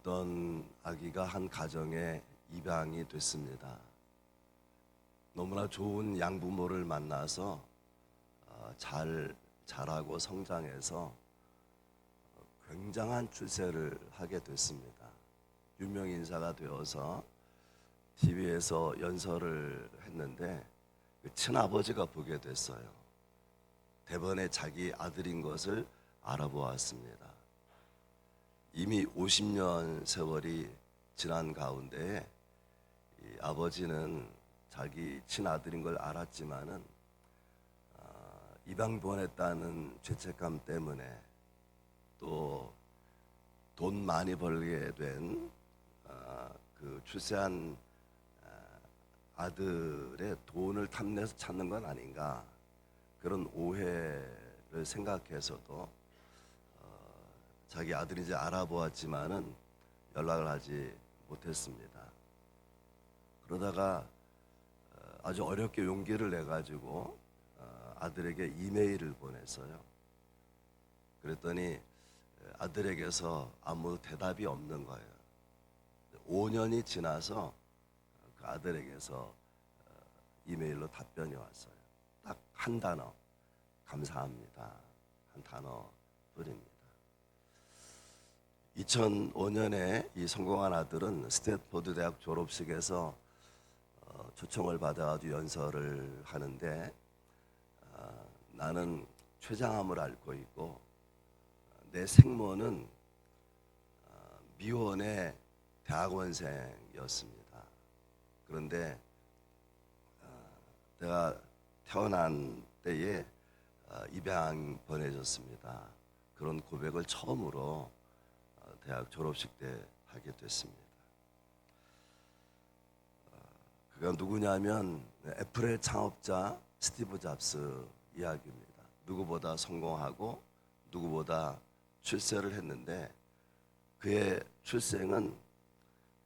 어떤 아기가 한 가정에 입양이 됐습니다. 너무나 좋은 양부모를 만나서 잘 자라고 성장해서 굉장한 출세를 하게 됐습니다. 유명 인사가 되어서 TV에서 연설을 했는데 그 친아버지가 보게 됐어요. 대번에 자기 아들인 것을 알아보았습니다. 이미 50년 세월이 지난 가운데 이 아버지는 자기 친아들인 걸 알았지만은 입양 보냈다는 죄책감 때문에 또 돈 많이 벌게 된 그 출세한 아들의 돈을 탐내서 찾는 건 아닌가, 그런 오해를 생각해서도 자기 아들인지 알아보았지만은 연락을 하지 못했습니다. 그러다가 아주 어렵게 용기를 내 가지고 아들에게 이메일을 보냈어요. 그랬더니 아들에게서 아무 대답이 없는 거예요. 5년이 지나서 그 아들에게서 이메일로 답변이 왔어요. 딱 한 단어, 감사합니다. 한 단어 뿐입니다. 2005년에 이 성공한 아들은 스탠포드 대학 졸업식에서 초청을 받아가지고 연설을 하는데 나는 췌장암을 앓고 있고 내 생모는 미혼의 대학원생이었습니다. 그런데 내가 태어난 때에 입양 보내졌습니다. 그런 고백을 처음으로 대학 졸업식 때 하게 됐습니다. 그가 누구냐면 애플의 창업자 스티브 잡스 이야기입니다. 누구보다 성공하고 누구보다 출세를 했는데 그의 출생은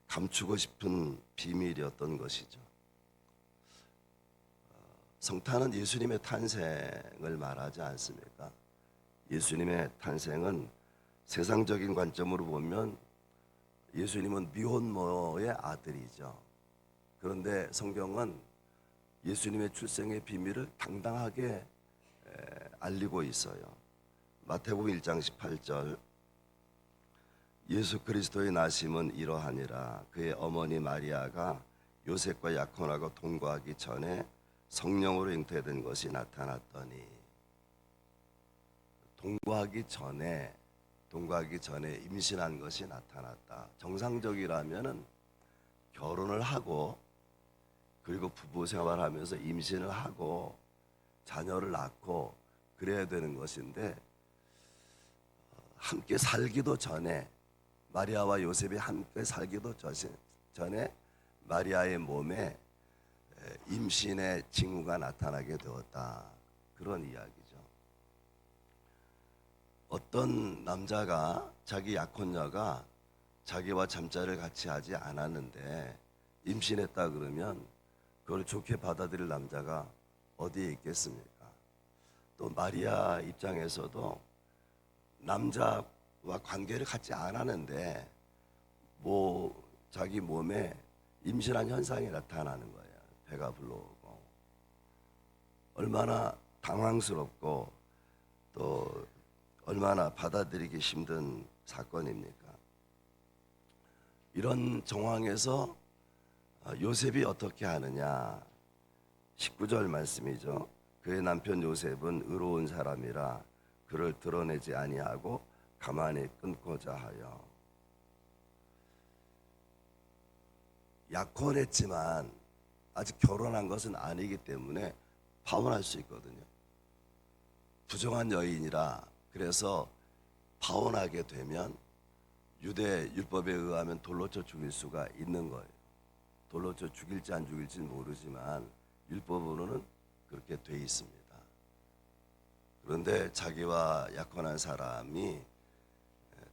감추고 싶은 비밀이었던 것이죠. 성탄은 예수님의 탄생을 말하지 않습니까? 예수님의 탄생은 세상적인 관점으로 보면 예수님은 미혼모의 아들이죠. 그런데 성경은 예수님의 출생의 비밀을 당당하게 알리고 있어요. 마태복음 1장 18절, 예수 그리스도의 나심은 이러하니라. 그의 어머니 마리아가 요셉과 약혼하고 동거하기 전에 성령으로 잉태된 것이 나타났더니, 동거하기 전에 임신한 것이 나타났다. 정상적이라면은 결혼을 하고 그리고 부부 생활하면서 임신을 하고 자녀를 낳고 그래야 되는 것인데, 함께 살기도 전에, 마리아와 요셉이 함께 살기도 전에 마리아의 몸에 임신의 징후가 나타나게 되었다. 그런 이야기죠. 어떤 남자가, 자기 약혼녀가 자기와 잠자리를 같이 하지 않았는데 임신했다 그러면 그걸 좋게 받아들일 남자가 어디에 있겠습니까? 또 마리아 입장에서도 남자와 관계를 갖지 않았는데 자기 몸에 임신한 현상이 나타나는 거예요. 배가 불러오고. 얼마나 당황스럽고 또 얼마나 받아들이기 힘든 사건입니까? 이런 정황에서 요셉이 어떻게 하느냐? 19절 말씀이죠. 그의 남편 요셉은 의로운 사람이라 그를 드러내지 아니하고 가만히 끊고자 하여. 약혼했지만 아직 결혼한 것은 아니기 때문에 파혼할 수 있거든요. 부정한 여인이라, 그래서 파혼하게 되면 유대 율법에 의하면 돌로 쳐 죽일 수가 있는 거예요. 돌로 쳐 죽일지 안 죽일지는 모르지만 율법으로는 그렇게 돼 있습니다. 그런데 자기와 약혼한 사람이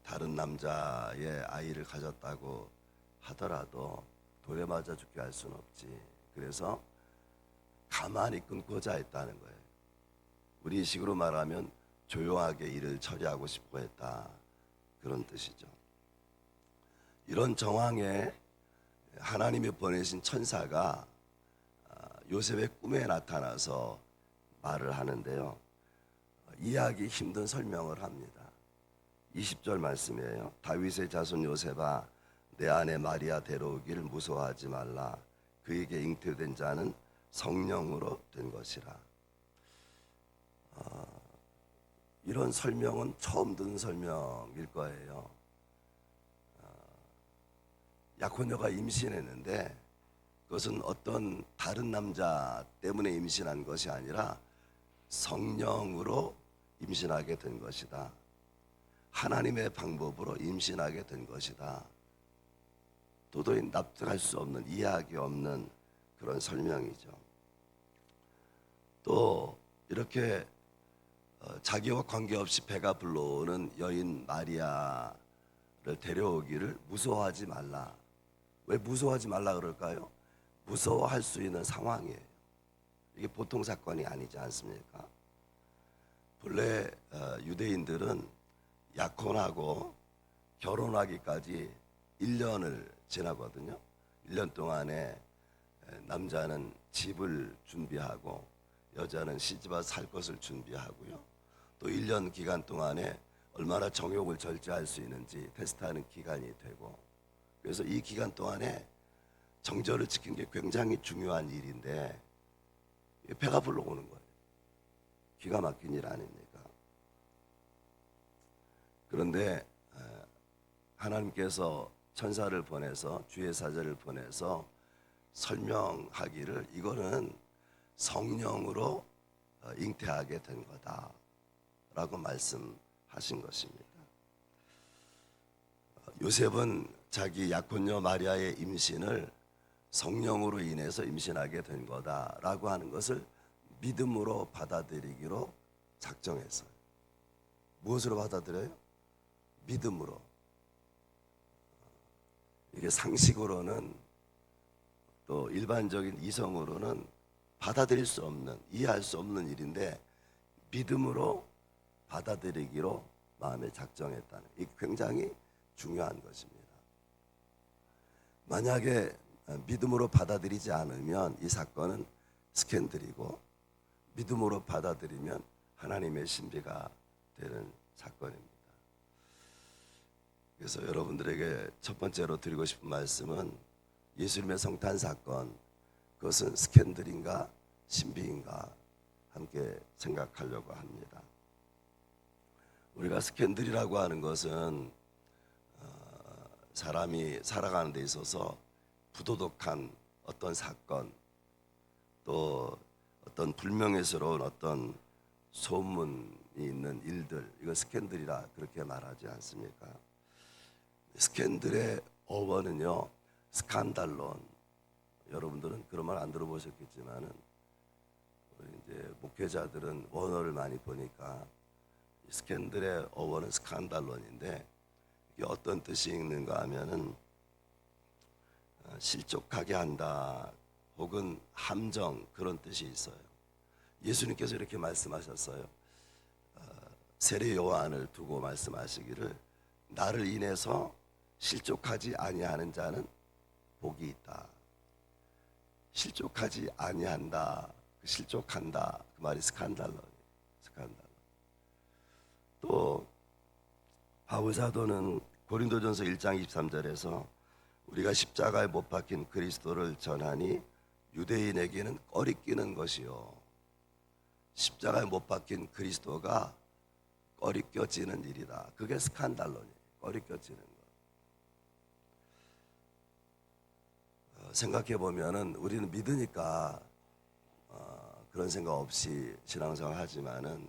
다른 남자의 아이를 가졌다고 하더라도 돌에 맞아 죽게 할 수는 없지. 그래서 가만히 끊고자 했다는 거예요. 우리 식으로 말하면 조용하게 일을 처리하고 싶어 했다, 그런 뜻이죠. 이런 정황에 하나님이 보내신 천사가 요셉의 꿈에 나타나서 말을 하는데요. 이해하기 힘든 설명을 합니다. 20절 말씀이에요. 다윗의 자손 요셉아, 내 아내 마리아 데려오기를 무서워하지 말라. 그에게 잉태된 자는 성령으로 된 것이라. 이런 설명은 처음 듣는 설명일 거예요. 약혼녀가 임신했는데 그것은 어떤 다른 남자 때문에 임신한 것이 아니라 성령으로 임신하게 된 것이다. 하나님의 방법으로 임신하게 된 것이다. 도저히 납득할 수 없는, 이해하기 없는 그런 설명이죠. 또 이렇게 자기와 관계없이 배가 불러오는 여인 마리아를 데려오기를 무서워하지 말라. 왜 무서워하지 말라 그럴까요? 무서워할 수 있는 상황이에요. 이게 보통 사건이 아니지 않습니까? 본래 유대인들은 약혼하고 결혼하기까지 1년을 지나거든요. 1년 동안에 남자는 집을 준비하고 여자는 시집와 살 것을 준비하고요. 또 1년 기간 동안에 얼마나 정욕을 절제할 수 있는지 테스트하는 기간이 되고, 그래서 이 기간 동안에 정절을 지키는 게 굉장히 중요한 일인데 배가 불러오는 거예요. 기가 막힌 일 아닙니까? 그런데 하나님께서 천사를 보내서, 주의 사자를 보내서 설명하기를 이거는 성령으로 잉태하게 된 거다라고 말씀하신 것입니다. 요셉은 자기 약혼녀 마리아의 임신을 성령으로 인해서 임신하게 된 거다라고 하는 것을 믿음으로 받아들이기로 작정했어요. 무엇으로 받아들여요? 믿음으로. 이게 상식으로는 또 일반적인 이성으로는 받아들일 수 없는, 이해할 수 없는 일인데 믿음으로 받아들이기로 마음에 작정했다는, 이 굉장히 중요한 것입니다. 만약에 믿음으로 받아들이지 않으면 이 사건은 스캔들이고, 믿음으로 받아들이면 하나님의 신비가 되는 사건입니다. 그래서 여러분들에게 첫 번째로 드리고 싶은 말씀은 예수님의 성탄 사건, 그것은 스캔들인가 신비인가 함께 생각하려고 합니다. 우리가 스캔들이라고 하는 것은 사람이 살아가는 데 있어서 부도덕한 어떤 사건, 또 어떤 불명예스러운 어떤 소문이 있는 일들, 이거 스캔들이라 그렇게 말하지 않습니까? 스캔들의 어원은요, 스칸달론. 여러분들은 그런 말 안 들어보셨겠지만은 우리 이제 목회자들은 원어를 많이 보니까 스캔들의 어원은 스칸달론인데, 이게 어떤 뜻이 있는가 하면은 실족하게 한다, 혹은 함정, 그런 뜻이 있어요. 예수님께서 이렇게 말씀하셨어요. 세례 요한을 두고 말씀하시기를 나를 인해서 실족하지 아니하는 자는 복이 있다. 실족하지 아니한다, 실족한다, 그 말이 스칸달론. 또 바울 사도는 고린도전서 1장 23절에서 우리가 십자가에 못 박힌 그리스도를 전하니 유대인에게는 꺼리끼는 것이요, 십자가에 못 박힌 그리스도가 꺼리껴지는 일이다. 그게 스칸달론이에요. 꺼리껴지는 것. 생각해 보면은 우리는 믿으니까 그런 생각 없이 신앙생활 하지만은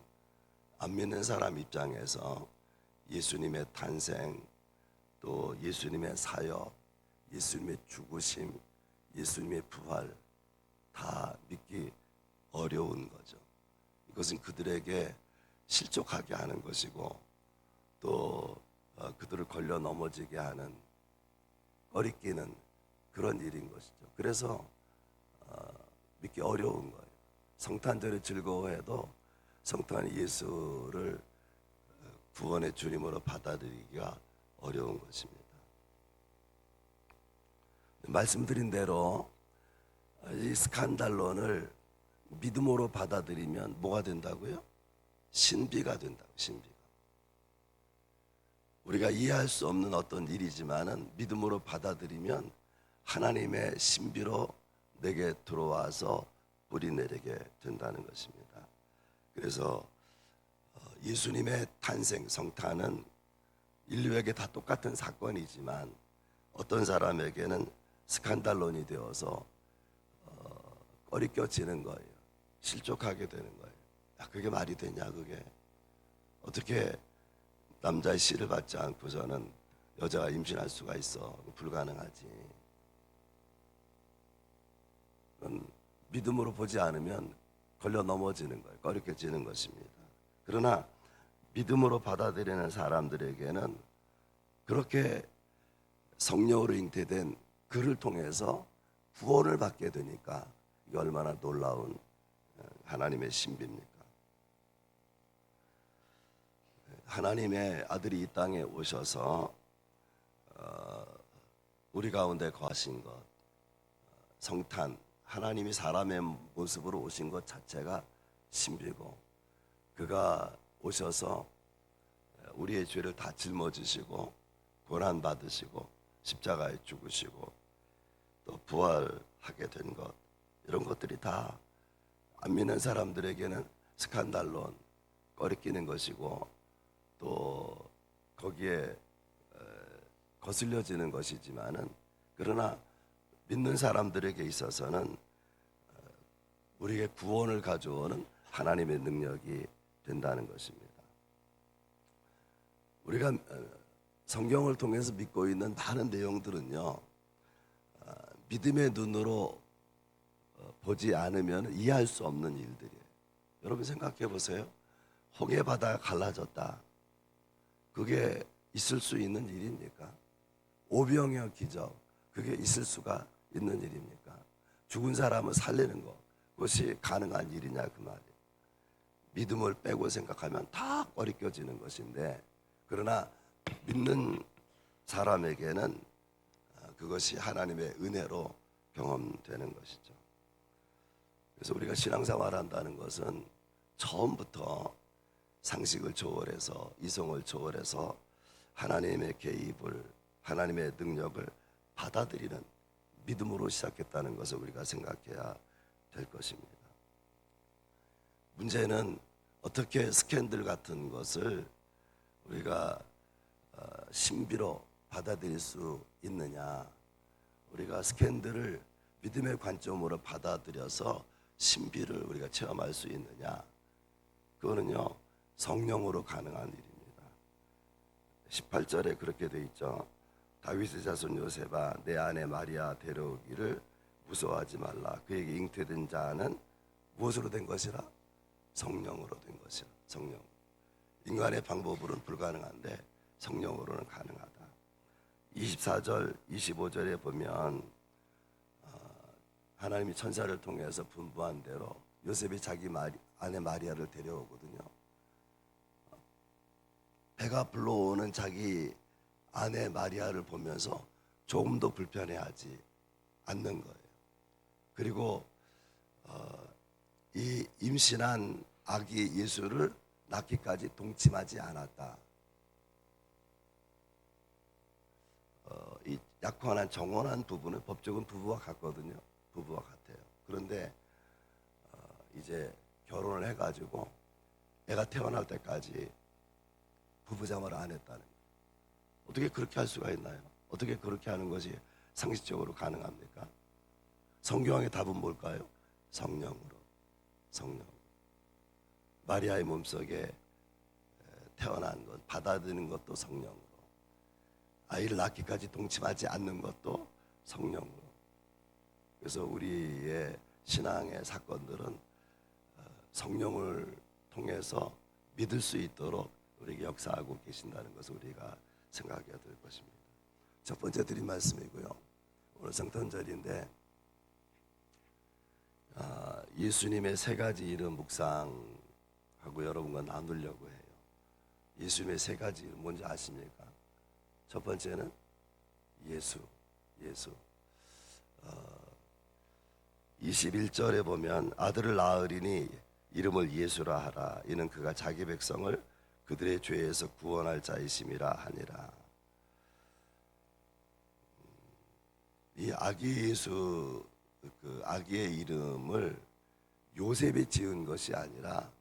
안 믿는 사람 입장에서 예수님의 탄생, 또 예수님의 사역, 예수님의 죽으심, 예수님의 부활 다 믿기 어려운 거죠. 이것은 그들에게 실족하게 하는 것이고, 또 그들을 걸려 넘어지게 하는, 꺼리끼는 그런 일인 것이죠. 그래서 믿기 어려운 거예요. 성탄절을 즐거워해도 성탄 예수를 구원의 주님으로 받아들이기가 어려운 것입니다. 말씀드린 대로 이 스칸달론을 믿음으로 받아들이면 뭐가 된다고요? 신비가 된다고. 신비가. 우리가 이해할 수 없는 어떤 일이지만은 믿음으로 받아들이면 하나님의 신비로 내게 들어와서 뿌리 내리게 된다는 것입니다. 그래서 예수님의 탄생, 성탄은 인류에게 다 똑같은 사건이지만 어떤 사람에게는 스칸달론이 되어서 꺼리껴지는 거예요. 실족하게 되는 거예요. 야, 그게 말이 되냐 그게. 어떻게 남자의 씨를 받지 않고서는 여자가 임신할 수가 있어. 불가능하지. 그건 믿음으로 보지 않으면 걸려 넘어지는 거예요. 꺼리껴지는 것입니다. 그러나 믿음으로 받아들이는 사람들에게는 그렇게 성령으로 잉태된 그를 통해서 구원을 받게 되니까 이게 얼마나 놀라운 하나님의 신비입니까? 하나님의 아들이 이 땅에 오셔서 우리 가운데 거하신 것, 성탄, 하나님이 사람의 모습으로 오신 것 자체가 신비고, 그가 오셔서 우리의 죄를 다 짊어지시고 고난 받으시고 십자가에 죽으시고 또 부활하게 된 것, 이런 것들이 다 안 믿는 사람들에게는 스칸달론, 꺼리끼는 것이고 또 거기에 거슬려지는 것이지만은, 그러나 믿는 사람들에게 있어서는 우리에게 구원을 가져오는 하나님의 능력이 된다는 것입니다. 우리가 성경을 통해서 믿고 있는 많은 내용들은요, 믿음의 눈으로 보지 않으면 이해할 수 없는 일들이에요. 여러분 생각해 보세요. 홍해 바다가 갈라졌다. 그게 있을 수 있는 일입니까? 오병이어 기적, 그게 있을 수가 있는 일입니까? 죽은 사람을 살리는 것, 그것이 가능한 일이냐 그 말이에요. 믿음을 빼고 생각하면 다 꺼리껴지는 것인데, 그러나 믿는 사람에게는 그것이 하나님의 은혜로 경험되는 것이죠. 그래서 우리가 신앙생활 한다는 것은 처음부터 상식을 초월해서, 이성을 초월해서 하나님의 개입을, 하나님의 능력을 받아들이는 믿음으로 시작했다는 것을 우리가 생각해야 될 것입니다. 문제는 어떻게 스캔들 같은 것을 우리가 신비로 받아들일 수 있느냐. 우리가 스캔들을 믿음의 관점으로 받아들여서 신비를 우리가 체험할 수 있느냐. 그거는요, 성령으로 가능한 일입니다. 18절에 그렇게 돼 있죠. 다윗의 자손 요셉아, 내 아내 마리아 데려오기를 무서워하지 말라. 그에게 잉태된 자는 무엇으로 된 것이라? 성령으로 된 것이라. 성령. 인간의 방법으로는 불가능한데 성령으로는 가능하다. 24절, 25절에 보면 하나님이 천사를 통해서 분부한 대로 요셉이 자기 아내 마리아를 데려오거든요. 배가 불러오는 자기 아내 마리아를 보면서 조금도 불편해하지 않는 거예요. 그리고 이 임신한 아기 예수를 낳기까지 동침하지 않았다. 이 약혼한 정혼한 부부는 법적은 부부와 같거든요. 부부와 같아요. 그런데 이제 결혼을 해가지고 애가 태어날 때까지 부부생활을 안 했다는 거예요. 어떻게 그렇게 할 수가 있나요? 어떻게 그렇게 하는 것이 상식적으로 가능합니까? 성경의 답은 뭘까요? 성령으로. 성령. 마리아의 몸속에 태어난 것, 받아들이는 것도 성령으로. 아이를 낳기까지 동침하지 않는 것도 성령으로. 그래서 우리의 신앙의 사건들은 성령을 통해서 믿을 수 있도록 우리에게 역사하고 계신다는 것을 우리가 생각해야 될 것입니다. 첫 번째 드린 말씀이고요. 오늘 성탄절인데 예수님의 세 가지 이름 묵상하고 여러분과 나누려고 해요. 예수님의 세 가지 이름 뭔지 아십니까? 첫 번째는 예수. 21절에 보면 아들을 낳으리니 이름을 예수라 하라. 이는 그가 자기 백성을 그들의 죄에서 구원할 자이심이라 하니라. 이 아기 예수, 그 아기의 이름을 요셉이 지은 것이 아니라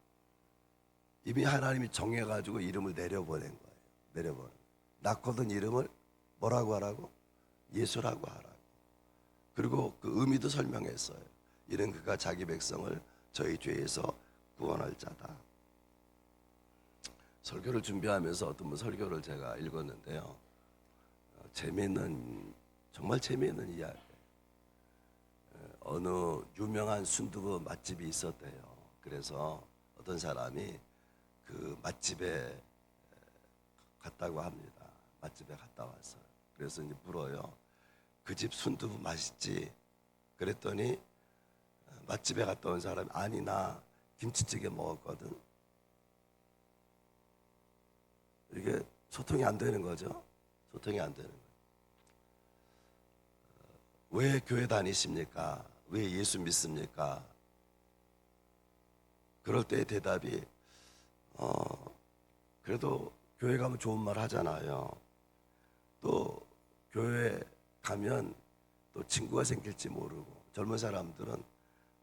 이미 하나님이 정해가지고 이름을 내려보낸 거예요. 내려보낸. 낳거든 이름을 뭐라고 하라고? 예수라고 하라고. 그리고 그 의미도 설명했어요. 이는 그가 자기 백성을 저희 죄에서 구원할 자다. 설교를 준비하면서 어떤 분 설교를 제가 읽었는데요. 정말 재미있는 이야기. 어느 유명한 순두부 맛집이 있었대요. 그래서 어떤 사람이 그 맛집에 갔다고 합니다. 맛집에 갔다 왔어요. 그래서 이제 물어요. 그 집 순두부 맛있지? 그랬더니 맛집에 갔다 온 사람이 아니 나 김치찌개 먹었거든. 이게 소통이 안 되는 거죠. 소통이 안 되는 거예요. 왜 교회 다니십니까? 왜 예수 믿습니까? 그럴 때의 대답이 그래도 교회 가면 좋은 말 하잖아요. 또 교회 가면 또 친구가 생길지 모르고 젊은 사람들은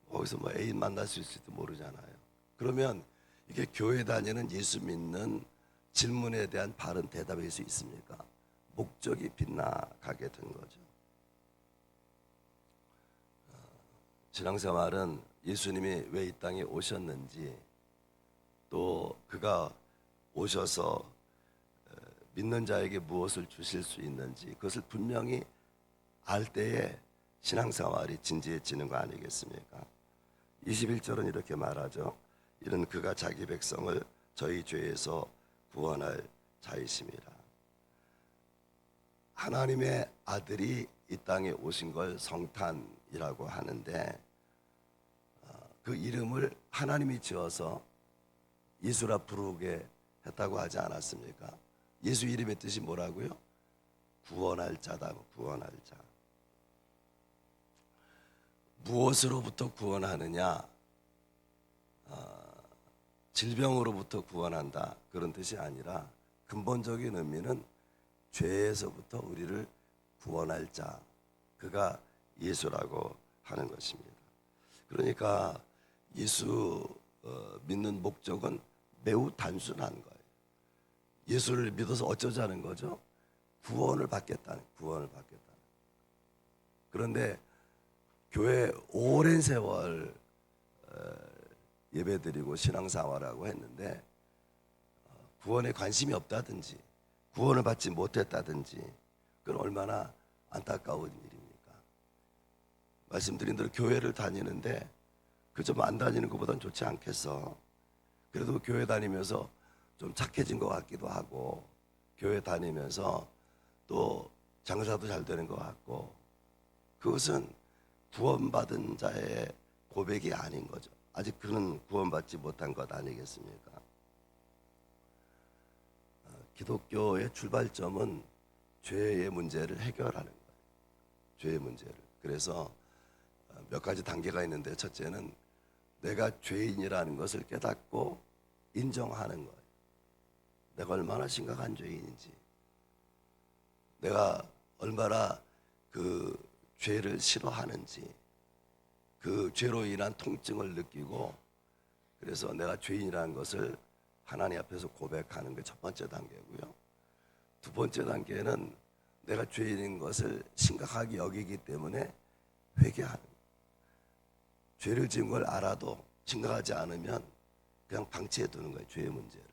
거기서 뭐 애인 만날 수 있을지도 모르잖아요. 그러면 이게 교회 다니는 예수 믿는 질문에 대한 바른 대답일 수 있습니까? 목적이 빗나가게 된 거죠. 신앙생활은 예수님이 왜 이 땅에 오셨는지, 또 그가 오셔서 믿는 자에게 무엇을 주실 수 있는지 그것을 분명히 알 때에 신앙생활이 진지해지는 거 아니겠습니까? 21절은 이렇게 말하죠. 이는 그가 자기 백성을 저희 죄에서 구원할 자이심이라. 하나님의 아들이 이 땅에 오신 걸 성탄이라고 하는데 그 이름을 하나님이 지어서 예수라 부르게 했다고 하지 않았습니까? 예수 이름의 뜻이 뭐라고요? 구원할 자다고. 구원할 자. 무엇으로부터 구원하느냐? 질병으로부터 구원한다 그런 뜻이 아니라 근본적인 의미는 죄에서부터 우리를 구원할 자, 그가 예수라고 하는 것입니다. 그러니까 예수 믿는 목적은 매우 단순한 거예요. 예수를 믿어서 어쩌자는 거죠? 구원을 받겠다는. 그런데 교회 오랜 세월 예배드리고 신앙생활하고 했는데 구원에 관심이 없다든지 구원을 받지 못했다든지 그건 얼마나 안타까운 일입니까? 말씀드린 대로 교회를 다니는데 그저 안 다니는 것보단 좋지 않겠어. 그래도 교회 다니면서 좀 착해진 것 같기도 하고 교회 다니면서 또 장사도 잘 되는 것 같고 그것은 구원받은 자의 고백이 아닌 거죠. 아직 그는 구원받지 못한 것 아니겠습니까? 기독교의 출발점은 죄의 문제를 해결하는 거예요. 죄의 문제를. 그래서 몇 가지 단계가 있는데 첫째는 내가 죄인이라는 것을 깨닫고 인정하는 거예요. 내가 얼마나 심각한 죄인인지, 내가 얼마나 그 죄를 싫어하는지, 그 죄로 인한 통증을 느끼고 그래서 내가 죄인이라는 것을 하나님 앞에서 고백하는 게 첫 번째 단계고요. 두 번째 단계는 내가 죄인인 것을 심각하게 여기기 때문에 회개하는 거예요. 죄를 지은 걸 알아도 심각하지 않으면 그냥 방치해 두는 거예요. 죄의 문제를.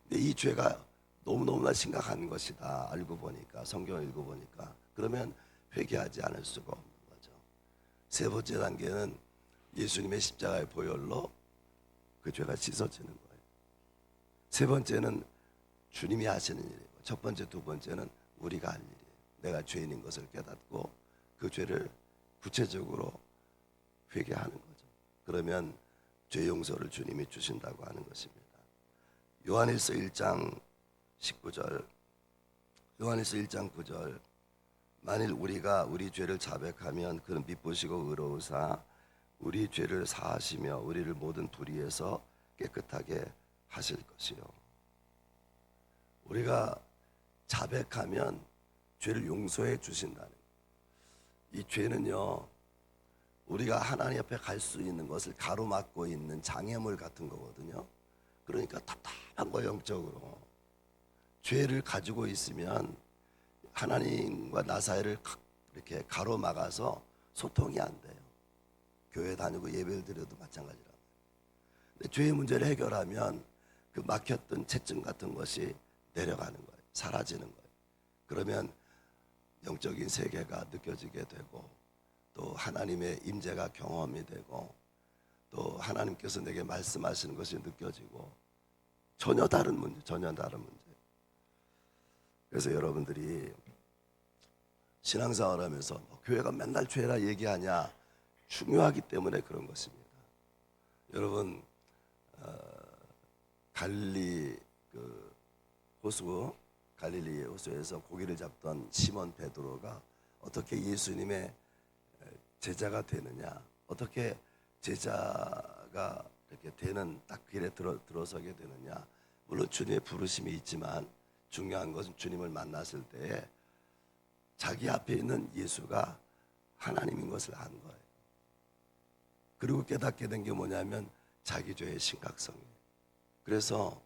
근데 이 죄가 너무너무나 심각한 것이다. 알고 보니까, 성경을 읽어보니까. 그러면 회개하지 않을 수가 없는 거죠. 세 번째 단계는 예수님의 십자가의 보혈로 그 죄가 씻어지는 거예요. 세 번째는 주님이 하시는 일이고, 첫 번째, 두 번째는 우리가 할 일이에요. 내가 죄인인 것을 깨닫고 그 죄를 구체적으로 회개하는 거죠. 그러면 죄 용서를 주님이 주신다고 하는 것입니다. 요한일서 1장 19절, 요한일서 1장 9절 만일 우리가 우리 죄를 자백하면 그는 미쁘시고 의로우사 우리 죄를 사하시며 우리를 모든 불의에서 깨끗하게 하실 것이요. 우리가 자백하면 죄를 용서해 주신다는 거예요. 이 죄는요, 우리가 하나님 앞에 갈 수 있는 것을 가로막고 있는 장애물 같은 거거든요. 그러니까 답답한 거, 영적으로 죄를 가지고 있으면 하나님과 나 사이를 이렇게 가로막아서 소통이 안 돼요. 교회 다니고 예배를 드려도 마찬가지라. 근데 죄의 문제를 해결하면 그 막혔던 채증 같은 것이 내려가는 거예요. 사라지는 거예요. 그러면 영적인 세계가 느껴지게 되고, 또 하나님의 임재가 경험이 되고, 또 하나님께서 내게 말씀하시는 것이 느껴지고, 전혀 다른 문제. 그래서 여러분들이 신앙생활 하면서 교회가 맨날 죄라 얘기하냐, 중요하기 때문에 그런 것입니다. 여러분, 갈릴리 갈릴리 호수에서 고기를 잡던 시몬 베드로가 어떻게 예수님의 제자가 되느냐, 어떻게 제자가 이렇게 되는 딱 길에 들어서게 되느냐. 물론 주님의 부르심이 있지만 중요한 것은 주님을 만났을 때에 자기 앞에 있는 예수가 하나님인 것을 안 거예요. 그리고 깨닫게 된 게 뭐냐면 자기 죄의 심각성이에요. 그래서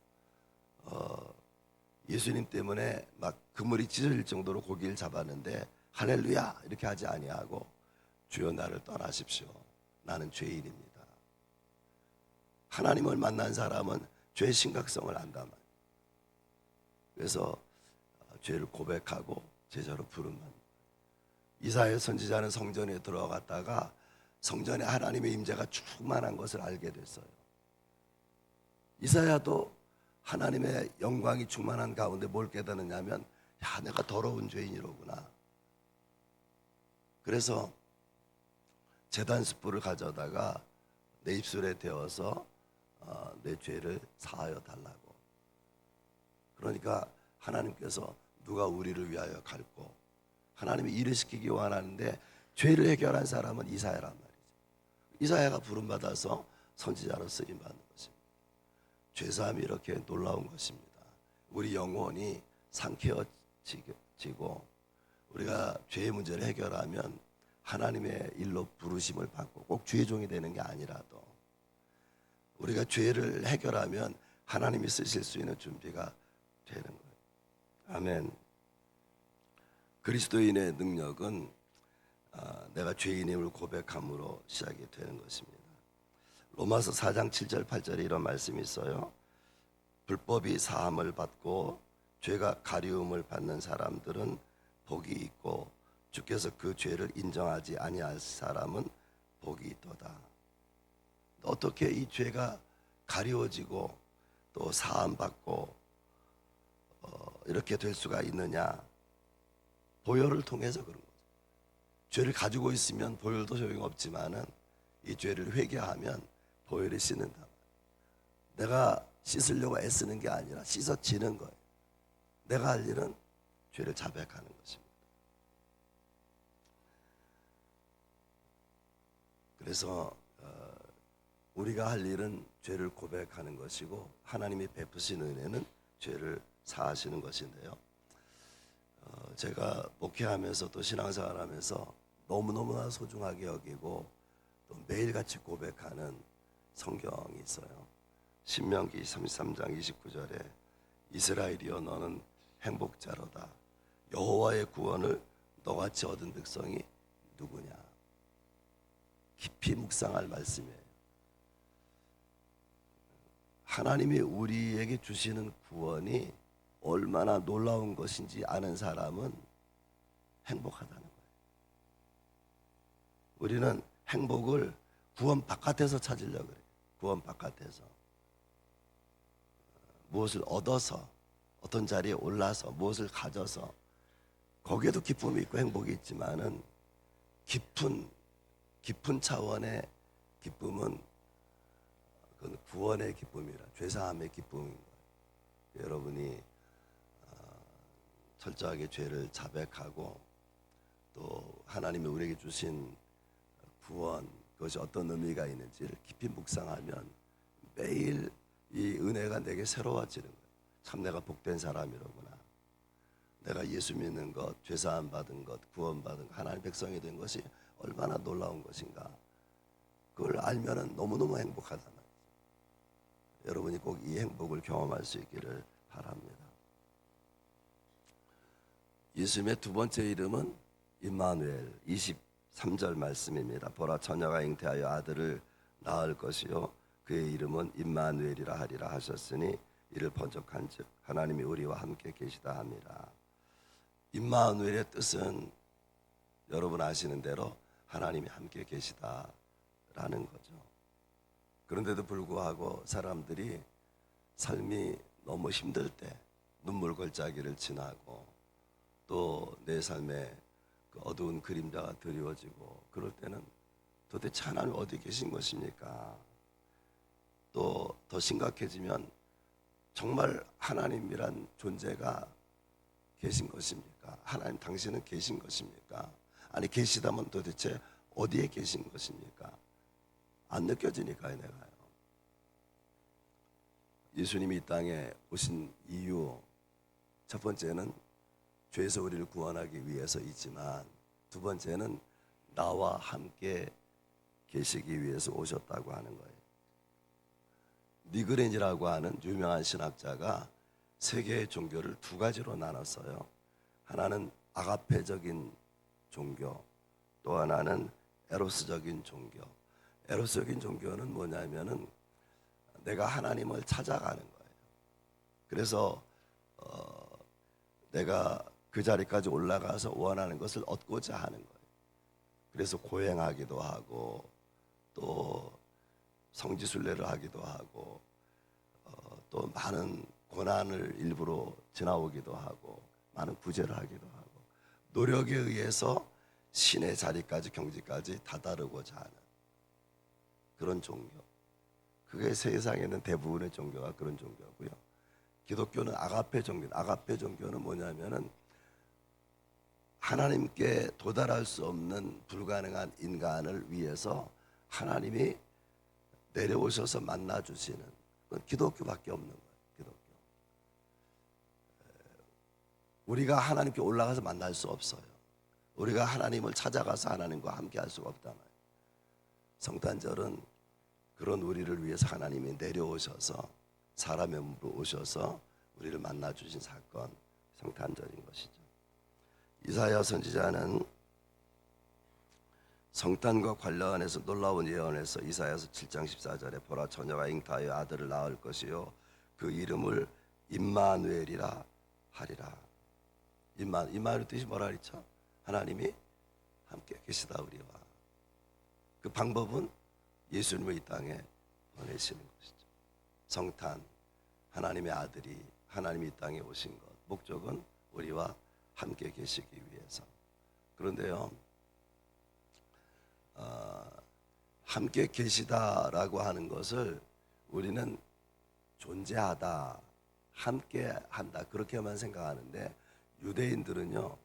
예수님 때문에 막 그물이 찢어질 정도로 고기를 잡았는데 할렐루야 이렇게 하지 아니하고 주여 나를 떠나십시오. 나는 죄인입니다. 하나님을 만난 사람은 죄의 심각성을 안단 말이에요. 그래서 죄를 고백하고 제자로 부르면, 이사야 선지자는 성전에 들어갔다가 성전에 하나님의 임재가 충만한 것을 알게 됐어요. 이사야도 하나님의 영광이 충만한 가운데 뭘 깨닫느냐면, 야, 내가 더러운 죄인이로구나. 그래서 제단 숯불을 가져다가 내 입술에 대어서 내 죄를 사하여 달라고. 그러니까 하나님께서 누가 우리를 위하여 갈고, 하나님이 일을 시키기 원하는데 죄를 해결한 사람은 이사야란 말이죠. 이사야가 부름받아서 선지자로 쓰임받는 것입니다. 죄사함이 이렇게 놀라운 것입니다. 우리 영혼이 상쾌해지고, 우리가 죄의 문제를 해결하면 하나님의 일로 부르심을 받고, 꼭 주의 종이 되는 게 아니라도 우리가 죄를 해결하면 하나님이 쓰실 수 있는 준비가 되는 거예요. 아멘. 그리스도인의 능력은 내가 죄인임을 고백함으로 시작이 되는 것입니다. 로마서 4장 7절 8절에 이런 말씀이 있어요. 불법이 사함을 받고 죄가 가리움을 받는 사람들은 복이 있고, 주께서 그 죄를 인정하지 아니할 사람은 복이 있도다. 어떻게 이 죄가 가리워지고 또 사함 받고 이렇게 될 수가 있느냐? 보혈을 통해서 그런 거죠. 죄를 가지고 있으면 보혈도 소용없지만은 이 죄를 회개하면 보혈이 씻는다. 내가 씻으려고 애쓰는 게 아니라 씻어지는 거예요. 내가 할 일은 죄를 자백하는 것입니다. 그래서 우리가 할 일은 죄를 고백하는 것이고, 하나님이 베푸신 은혜는 죄를 사하시는 것인데요. 제가 목회하면서 또 신앙생활하면서 너무너무나 소중하게 여기고 또 매일같이 고백하는 성경이 있어요. 신명기 33장 29절에 이스라엘이여 너는 행복자로다. 여호와의 구원을 너같이 얻은 백성이 누구냐. 깊이 묵상할 말씀이에요. 하나님이 우리에게 주시는 구원이 얼마나 놀라운 것인지 아는 사람은 행복하다는 거예요. 우리는 행복을 구원 바깥에서 찾으려고 그래요. 구원 바깥에서 무엇을 얻어서, 어떤 자리에 올라서, 무엇을 가져서, 거기에도 기쁨이 있고 행복이 있지만은 깊은 차원의 기쁨은 그건 구원의 기쁨이라, 죄사함의 기쁨인 거예요. 여러분이 철저하게 죄를 자백하고 또 하나님이 우리에게 주신 구원, 그것이 어떤 의미가 있는지를 깊이 묵상하면 매일 이 은혜가 내게 새로워지는 거예요. 참 내가 복된 사람이로구나. 내가 예수 믿는 것, 죄사함 받은 것, 구원 받은 것, 하나님 백성이 된 것이 얼마나 놀라운 것인가. 그걸 알면은 너무너무 행복하단 말이에요. 여러분이 꼭 이 행복을 경험할 수 있기를 바랍니다. 예수님의 두 번째 이름은 임마누엘, 23절 말씀입니다. 보라, 처녀가 잉태하여 아들을 낳을 것이요 그의 이름은 임마누엘이라 하리라 하셨으니 이를 번역한즉 하나님이 우리와 함께 계시다 함이라. 임마누엘의 뜻은 여러분 아시는 대로 하나님이 함께 계시다라는 거죠. 그런데도 불구하고 사람들이 삶이 너무 힘들 때 눈물 골짜기를 지나고 또 내 삶에 그 어두운 그림자가 드리워지고 그럴 때는 도대체 하나님 어디 계신 것입니까? 또 더 심각해지면 정말 하나님이란 존재가 계신 것입니까? 하나님 당신은 계신 것입니까? 아니 계시다면 도대체 어디에 계신 것입니까? 안 느껴지니까요, 내가요. 예수님이 이 땅에 오신 이유, 첫 번째는 죄에서 우리를 구원하기 위해서이지만 두 번째는 나와 함께 계시기 위해서 오셨다고 하는 거예요. 니그렌이라고 하는 유명한 신학자가 세계의 종교를 두 가지로 나눴어요. 하나는 아가페적인 종교, 또 하나는 에로스적인 종교. 에로스적인 종교는 뭐냐면은 내가 하나님을 찾아가는 거예요. 그래서 내가 그 자리까지 올라가서 원하는 것을 얻고자 하는 거예요. 그래서 고행하기도 하고 또 성지순례를 하기도 하고 또 많은 고난을 일부러 지나오기도 하고 많은 구제를 하기도 하고 노력에 의해서 신의 자리까지 경지까지 다다르고자 하는 그런 종교. 그게 세상에 있는 대부분의 종교가 그런 종교고요. 기독교는 아가페 종교. 아가페 종교는 뭐냐면은 하나님께 도달할 수 없는 불가능한 인간을 위해서 하나님이 내려오셔서 만나 주시는 그건 기독교밖에 없는 거예요. 기독교. 우리가 하나님께 올라가서 만날 수 없어요. 우리가 하나님을 찾아가서 하나님과 함께 할 수가 없단 말이에요. 성탄절은 그런 우리를 위해서 하나님이 내려오셔서 사람의 몸으로 오셔서 우리를 만나 주신 사건, 성탄절인 것이죠. 이사야 선지자는 성탄과 관련해서 놀라운 예언에서 이사야서 7장 14절에 보라, 처녀가 잉태하여 아들을 낳을 것이요 그 이름을 임마누엘이라 하리라. 임마누엘 뜻이 뭐라 그랬죠? 하나님이 함께 계시다 우리와. 그 방법은 예수님을 이 땅에 보내시는 것이죠. 성탄, 하나님의 아들이 하나님이 이 땅에 오신 것, 목적은 우리와 함께 계시기 위해서. 그런데요, 함께 계시다라고 하는 것을 우리는 존재하다, 함께 한다 그렇게만 생각하는데 유대인들은요,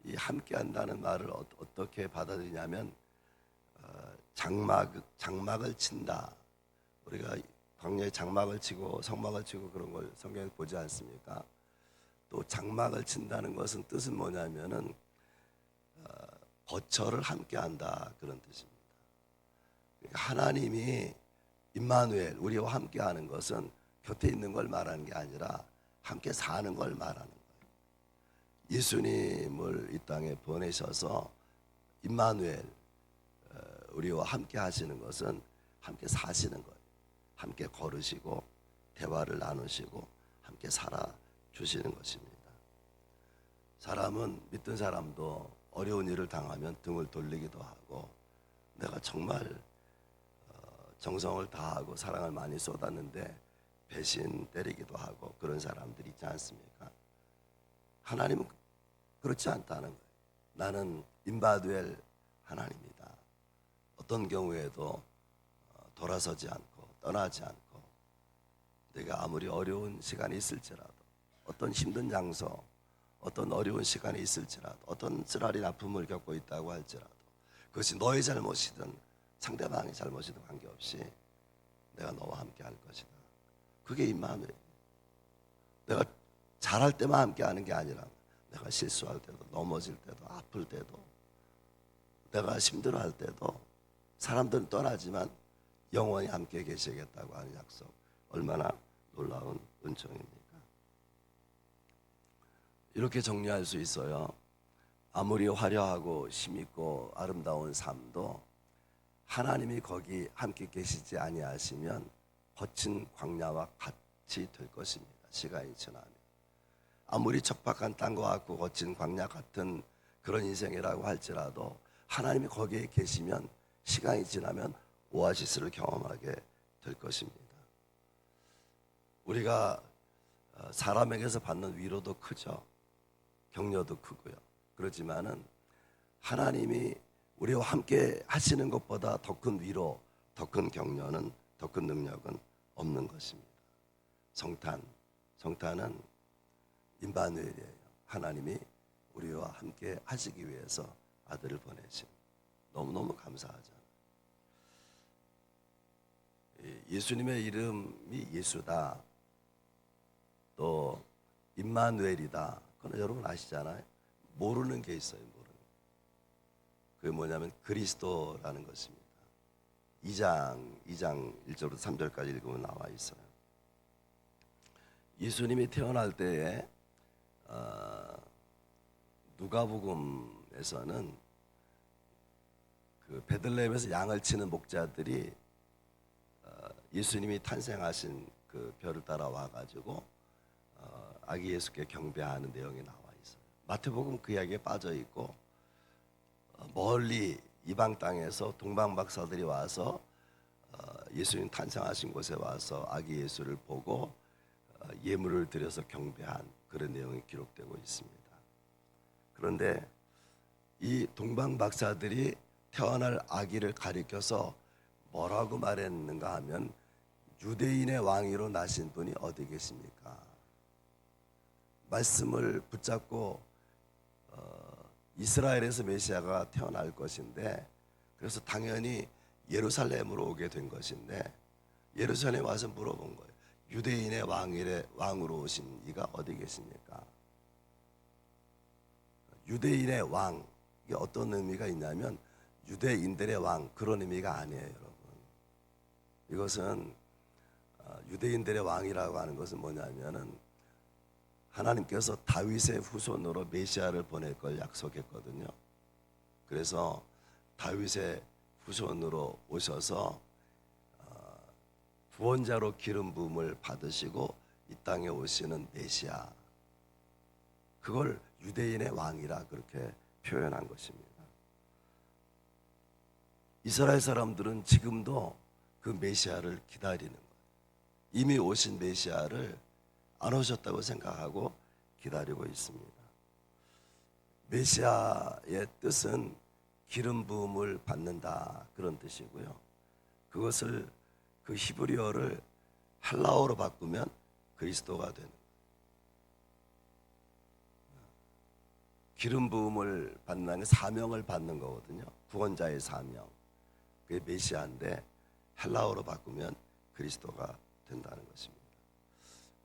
이 함께 한다는 말을 어떻게 받아들이냐면 장막을 친다. 우리가 광야에 장막을 치고 성막을 치고 그런 걸 성경에 보지 않습니까? 또 장막을 친다는 것은 뜻은 뭐냐면은 거처를 함께한다 그런 뜻입니다. 하나님이 임마누엘 우리와 함께하는 것은 곁에 있는 걸 말하는 게 아니라 함께 사는 걸 말하는 거예요. 예수님을 이 땅에 보내셔서 임마누엘 우리와 함께 하시는 것은 함께 사시는 거예요. 함께 걸으시고 대화를 나누시고 함께 살아 주시는 것입니다. 사람은 믿던 사람도 어려운 일을 당하면 등을 돌리기도 하고 내가 정말 정성을 다하고 사랑을 많이 쏟았는데 배신 때리기도 하고 그런 사람들이 있지 않습니까? 하나님은 그렇지 않다는 거예요. 나는 임마누엘 하나님이다. 어떤 경우에도 돌아서지 않고 떠나지 않고 내가 아무리 어려운 시간이 있을지라도 어떤 힘든 장소 어떤 어려운 시간이 있을지라도, 어떤 쓰라린 아픔을 겪고 있다고 할지라도, 그것이 너의 잘못이든 상대방의 잘못이든 관계없이 내가 너와 함께 할 것이다. 그게 임마누엘. 내가 잘할 때만 함께 하는 게 아니라 내가 실수할 때도, 넘어질 때도, 아플 때도, 내가 힘들어할 때도 사람들은 떠나지만 영원히 함께 계시겠다고 하는 약속, 얼마나 놀라운 은총입니까? 이렇게 정리할 수 있어요. 아무리 화려하고 힘있고 아름다운 삶도 하나님이 거기 함께 계시지 아니하시면 거친 광야와 같이 될 것입니다. 시간이 지나면 아무리 척박한 땅과 같고 거친 광야 같은 그런 인생이라고 할지라도 하나님이 거기에 계시면 시간이 지나면 오아시스를 경험하게 될 것입니다. 우리가 사람에게서 받는 위로도 크죠. 격려도 크고요. 그렇지만은 하나님이 우리와 함께 하시는 것보다 더 큰 위로, 더 큰 격려는, 더 큰 능력은 없는 것입니다. 성탄은 임마누엘이에요. 하나님이 우리와 함께 하시기 위해서 아들을 보내신, 너무너무 감사하죠. 예수님의 이름이 예수다, 또 임마누엘이다. 그건 여러분 아시잖아요. 모르는 게 있어요. 모르는. 그게 뭐냐면 그리스도라는 것입니다. 2장 1절부터 3절까지 읽으면 나와 있어요. 예수님이 태어날 때에 누가복음에서는 그 베들레헴에서 양을 치는 목자들이 예수님이 탄생하신 그 별을 따라와 가지고 아기 예수께 경배하는 내용이 나와 있어요. 마태복음 그 이야기에 빠져 있고, 멀리 이방 땅에서 동방 박사들이 와서 예수님 탄생하신 곳에 와서 아기 예수를 보고 예물을 드려서 경배한 그런 내용이 기록되고 있습니다. 그런데 이 동방 박사들이 태어날 아기를 가리켜서 뭐라고 말했는가 하면 유대인의 왕위로 나신 분이 어디 계십니까? 말씀을 붙잡고 이스라엘에서 메시아가 태어날 것인데, 그래서 당연히 예루살렘으로 오게 된 것인데 예루살렘에 와서 물어본 거예요. 유대인의 왕으로 오신 이가 어디 계십니까? 유대인의 왕, 이게 어떤 의미가 있냐면 유대인들의 왕, 그런 의미가 아니에요, 여러분. 이것은 유대인들의 왕이라고 하는 것은 뭐냐면은 하나님께서 다윗의 후손으로 메시아를 보낼 걸 약속했거든요. 그래서 다윗의 후손으로 오셔서 구원자로 기름 부음을 받으시고 이 땅에 오시는 메시아, 그걸 유대인의 왕이라 그렇게 표현한 것입니다. 이스라엘 사람들은 지금도 그 메시아를 기다리는 거예요. 이미 오신 메시아를 안 오셨다고 생각하고 기다리고 있습니다. 메시아의 뜻은 기름 부음을 받는다, 그런 뜻이고요. 그것을 그 히브리어를 헬라어로 바꾸면 그리스도가 되는 거예요. 기름 부음을 받는 사명을 받는 거거든요. 구원자의 사명, 그게 메시아인데 헬라어로 바꾸면 그리스도가 된다는 것입니다.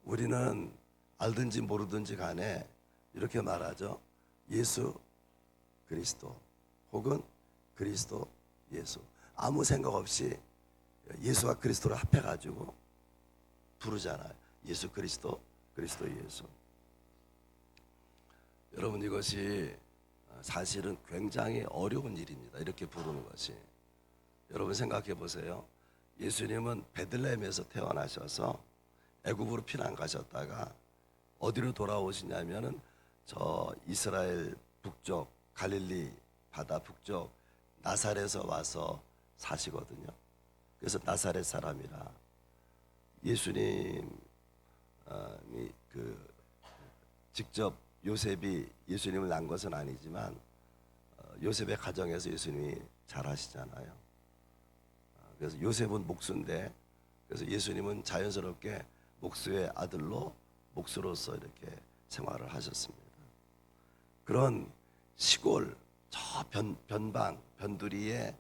우리는 알든지 모르든지 간에 이렇게 말하죠. 예수 그리스도, 혹은 그리스도 예수. 아무 생각 없이 예수와 그리스도를 합해가지고 부르잖아요. 예수 그리스도, 그리스도 예수. 여러분, 이것이 사실은 굉장히 어려운 일입니다. 이렇게 부르는 것이. 여러분 생각해 보세요. 예수님은 베들레헴에서 태어나셔서 애굽으로 피난 가셨다가 어디로 돌아오시냐면은 저 이스라엘 북쪽 갈릴리 바다 북쪽 나사렛에서 와서 사시거든요. 그래서 나사렛 사람이라. 예수님이 그 직접 요셉이 예수님을 낳은 것은 아니지만 요셉의 가정에서 예수님이 자라시잖아요. 그래서 요셉은 목수인데, 그래서 예수님은 자연스럽게 목수의 아들로 목수로서 이렇게 생활을 하셨습니다. 그런 시골 저 변방 변두리의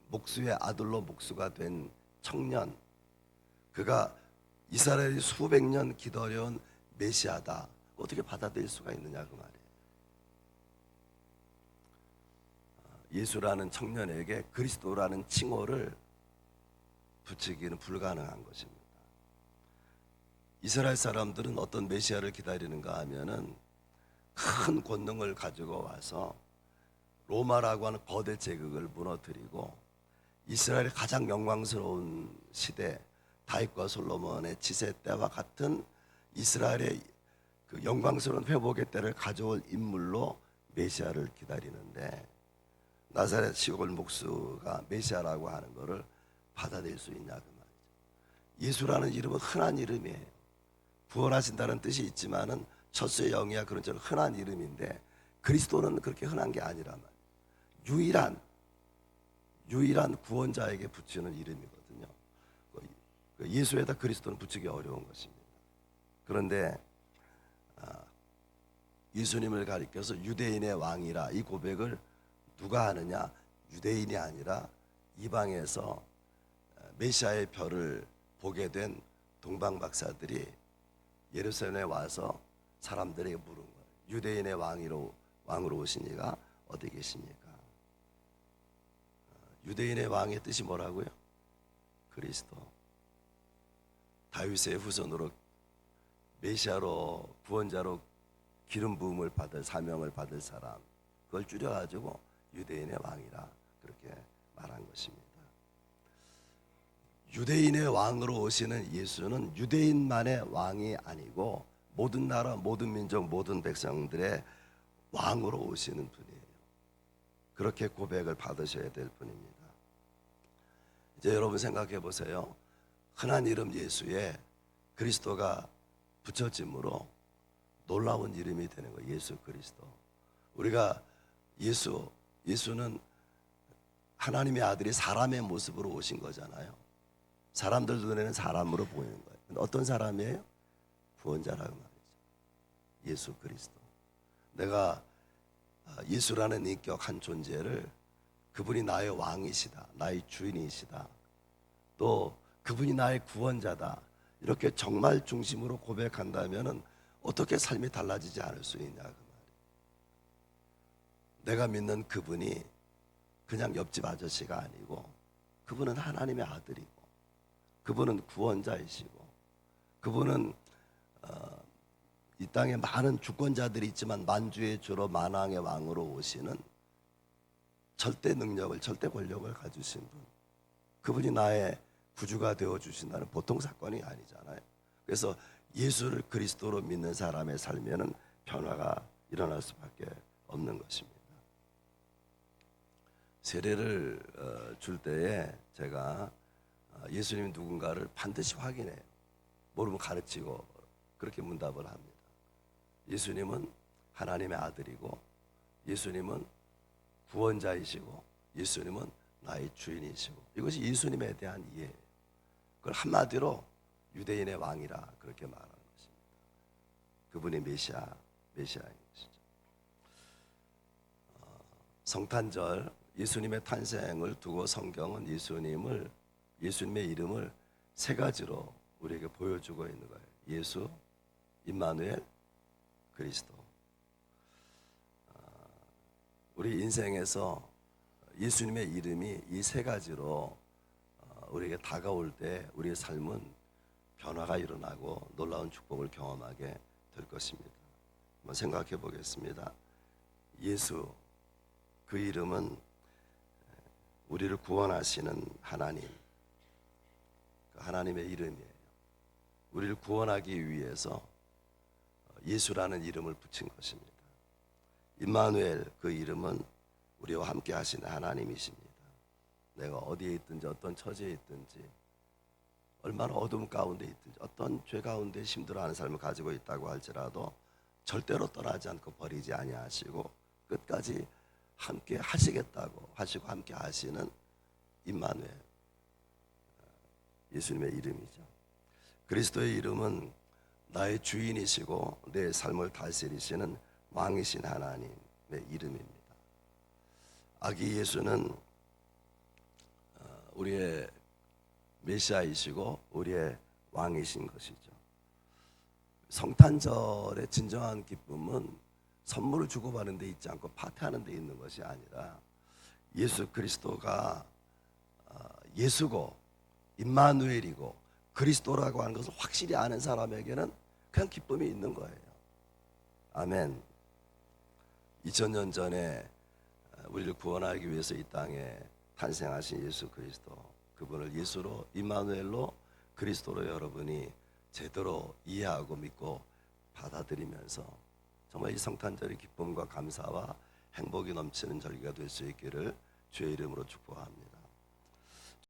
목수의 아들로 목수가 된 청년, 그가 이스라엘이 수백 년 기다려온 메시아다, 어떻게 받아들일 수가 있느냐 그 말이에요. 예수라는 청년에게 그리스도라는 칭호를 붙이기는 불가능한 것입니다. 이스라엘 사람들은 어떤 메시아를 기다리는가 하면은 큰 권능을 가지고 와서 로마라고 하는 거대 제국을 무너뜨리고 이스라엘의 가장 영광스러운 시대, 다윗과 솔로몬의 지세 때와 같은 이스라엘의 그 영광스러운 회복의 때를 가져올 인물로 메시아를 기다리는데, 나사렛 시골 목수가 메시아라고 하는 것을 받아들일 수 있냐 그 말이죠. 예수라는 이름은 흔한 이름이에요. 부활하신다는 뜻이 있지만은 첫수의 영이야 그런 저런 흔한 이름인데, 그리스도는 그렇게 흔한 게 아니란 말이에요. 유일한 구원자에게 붙이는 이름이거든요. 예수에다 그리스도는 붙이기 어려운 것입니다. 그런데 예수님을 가리켜서 유대인의 왕이라 이 고백을 누가 하느냐? 유대인이 아니라 이방에서 메시아의 별을 보게 된 동방 박사들이 예루살렘에 와서 사람들에게 물은 거예요. 유대인의 왕으로 오신 이가 어디 계십니까? 유대인의 왕의 뜻이 뭐라고요? 그리스도. 다윗의 후손으로 메시아로 구원자로 기름 부음을 받을 사명을 받을 사람, 그걸 줄여가지고 유대인의 왕이라 그렇게 말한 것입니다. 유대인의 왕으로 오시는 예수는 유대인만의 왕이 아니고 모든 나라, 모든 민족, 모든 백성들의 왕으로 오시는 분이에요. 그렇게 고백을 받으셔야 될 분입니다. 이제 여러분 생각해 보세요. 흔한 이름 예수에 그리스도가 붙여짐으로 놀라운 이름이 되는 거예요. 예수 그리스도. 우리가 예수는 하나님의 아들이 사람의 모습으로 오신 거잖아요. 사람들 눈에는 사람으로 보이는 거예요. 근데 어떤 사람이에요? 구원자라고 말이죠. 예수 그리스도. 내가 예수라는 인격 한 존재를, 그분이 나의 왕이시다, 나의 주인이시다, 또 그분이 나의 구원자다, 이렇게 정말 중심으로 고백한다면은 어떻게 삶이 달라지지 않을 수 있냐 그 말이에요. 내가 믿는 그분이 그냥 옆집 아저씨가 아니고 그분은 하나님의 아들이고 그분은 구원자이시고 그분은 이 땅에 많은 주권자들이 있지만 만주의 주로 만왕의 왕으로 오시는 절대 능력을, 절대 권력을 가지신 분, 그분이 나의 구주가 되어주신다는 보통 사건이 아니잖아요. 그래서 예수를 그리스도로 믿는 사람의 삶에는 변화가 일어날 수밖에 없는 것입니다. 세례를 줄 때에 제가 예수님이 누군가를 반드시 확인해요. 모르면 가르치고 그렇게 문답을 합니다. 예수님은 하나님의 아들이고 예수님은 구원자이시고 예수님은 나의 주인이시고, 이것이 예수님에 대한 이해예요. 그걸 한마디로 유대인의 왕이라 그렇게 말하는 것입니다. 그분이 메시아인 것이죠. 성탄절 예수님의 탄생을 두고 성경은 예수님의 이름을 세 가지로 우리에게 보여주고 있는 거예요. 예수, 임마누엘, 그리스도. 우리 인생에서 예수님의 이름이 이 세 가지로 우리에게 다가올 때 우리의 삶은 변화가 일어나고 놀라운 축복을 경험하게 될 것입니다. 한번 생각해 보겠습니다. 예수, 그 이름은 우리를 구원하시는 하나님, 그 하나님의 이름이에요. 우리를 구원하기 위해서 예수라는 이름을 붙인 것입니다. 임마누엘, 그 이름은 우리와 함께 하시는 하나님이십니다. 내가 어디에 있든지 어떤 처지에 있든지 얼마나 어둠 가운데 있든지 어떤 죄 가운데 힘들어하는 삶을 가지고 있다고 할지라도 절대로 떠나지 않고 버리지 아니하시고 끝까지 함께 하시겠다고 하시고 함께 하시는 임마누엘, 예수님의 이름이죠. 그리스도의 이름은 나의 주인이시고 내 삶을 다스리시는 왕이신 하나님의 이름입니다. 아기 예수는 우리의 메시아이시고 우리의 왕이신 것이죠. 성탄절의 진정한 기쁨은 선물을 주고받는 데 있지 않고 파티하는 데 있는 것이 아니라 예수 그리스도가 예수고 임마누엘이고 그리스도라고 하는 것을 확실히 아는 사람에게는 그냥 기쁨이 있는 거예요. 아멘. 2000년 전에 우리를 구원하기 위해서 이 땅에 탄생하신 예수 그리스도, 그분을 예수로 임마누엘로 그리스도로 여러분이 제대로 이해하고 믿고 받아들이면서 정말 이 성탄절의 기쁨과 감사와 행복이 넘치는 절기가 될 수 있기를 주의 이름으로 축복합니다.